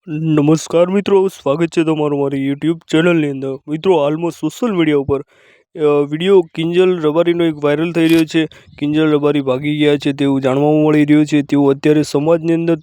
નમસ્કાર મિત્રો, સ્વાગત છે તમારું મારી યુટ્યુબ ચેનલની અંદર। મિત્રો, હાલમાં સોશિયલ મીડિયા ઉપર વિડીયો કિંજલ રબારીનો એક વાયરલ થઈ રહ્યો છે। કિંજલ રબારી ભાગી ગયા છે તેવું જાણવા મળી રહ્યું છે। તેઓ અત્યારે સમાજની અંદર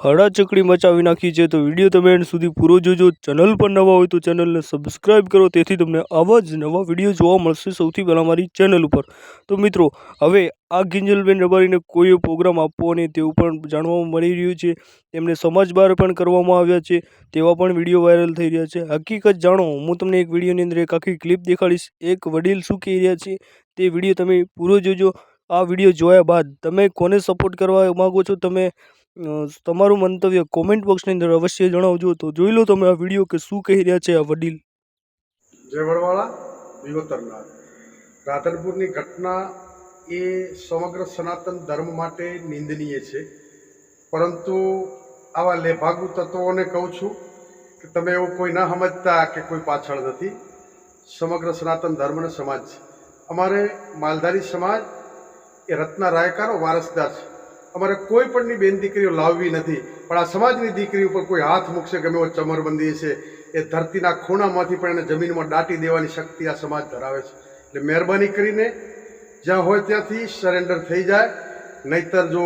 હડાચકડી મચાવી નાખી છે। તો વિડીયો તમે એન્ડ સુધી પૂરો જોજો। ચેનલ પર નવા હોય તો ચેનલને સબસ્ક્રાઈબ કરો, તેથી તમને આવા જ નવા વિડીયો જોવા મળશે સૌથી પહેલાં મારી ચેનલ ઉપર। તો મિત્રો, હવે આ કિંજલબેન રબારીને કોઈ પ્રોગ્રામ આપવો નહીં તેવું પણ જાણવા મળી રહ્યું છે। તેમને સમાજ બહાર પણ કરવામાં આવ્યા છે, તેવા પણ વિડીયો વાયરલ થઈ રહ્યા છે। હકીકત જાણો, હું તમને એક વિડીયોની અંદર એક આખી ક્લિપ દેખાડીશ। એક વડીલ શું કહી રહ્યા છે તે વિડીયો તમે પૂરો જોજો। આ વિડીયો જોયા બાદ તમે કોને સપોર્ટ કરવા માગો છો, તમે તમારું મંતવ્ય કોમેન્ટ બોક્સની અંદર અવશ્ય જણાવજો। તો જોઈ લો તમે આ વિડીયો કે શું કહી રહ્યા છે આ વડીલ। જય વડવાળા વિવતરના રાધનપુરની ઘટના એ સમગ્ર સનાતન ધર્મ માટે નિંદનીય છે, પરંતુ આવા લેભાગુ તત્વોને કહું છું કે તમે એવું કોઈ ના સમજતા કે કોઈ પાછળ નથી। સમગ્ર સનાતન ધર્મ અને સમાજ છે। અમારે માલધારી સમાજ એ રત્ના રાયકારો વારસદાર છે। અમારે કોઈ પણની બેન દીકરીઓ લાવવી નથી, પણ આ સમાજની દીકરી ઉપર કોઈ હાથ મૂકશે ગમે એવો ચમરબંધી છે એ ધરતીના ખૂણામાંથી પણ એને જમીનમાં દાટી દેવાની શક્તિ આ સમાજ ધરાવે છે। એટલે મહેરબાની કરીને જ્યાં હોય ત્યાંથી સરેન્ડર થઈ જાય, નહીતર જો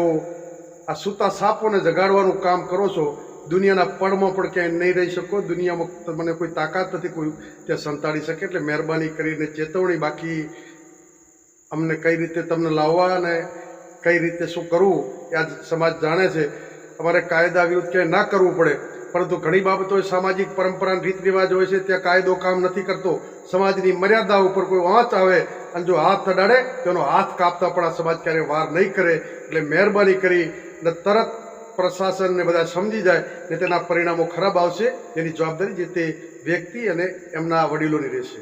આ સૂતા સાપોને જગાડવાનું કામ કરો છો, દુનિયાના પળમાં પણ ક્યાંય નહીં રહી શકો। દુનિયામાં તમને કોઈ તાકાત નથી કોઈ ત્યાં સંતાડી શકે। એટલે મહેરબાની કરીને ચેતવણી, બાકી અમને કઈ રીતે તમને લાવવા અને કઈ રીતે શું કરવું એ આ સમાજ જાણે છે। અમારે કાયદા વિરુદ્ધ ક્યાંય ના કરવું પડે, પરંતુ ઘણી બાબતો સામાજિક પરંપરા રીત રિવાજ હોય છે, ત્યાં કાયદો કામ નથી કરતો। સમાજની મર્યાદા ઉપર કોઈ વાંચ આવે અને જો હાથ અડાડે તેનો હાથ કાપતા પણ આ સમાજ ક્યારેય વાર નહીં કરે। એટલે મહેરબાની કરી ને તરત પ્રશાસનને બધા સમજી જાય ને તેના પરિણામો ખરાબ આવશે, એની જવાબદારી જે તે વ્યક્તિ અને એમના વડીલોની રહેશે।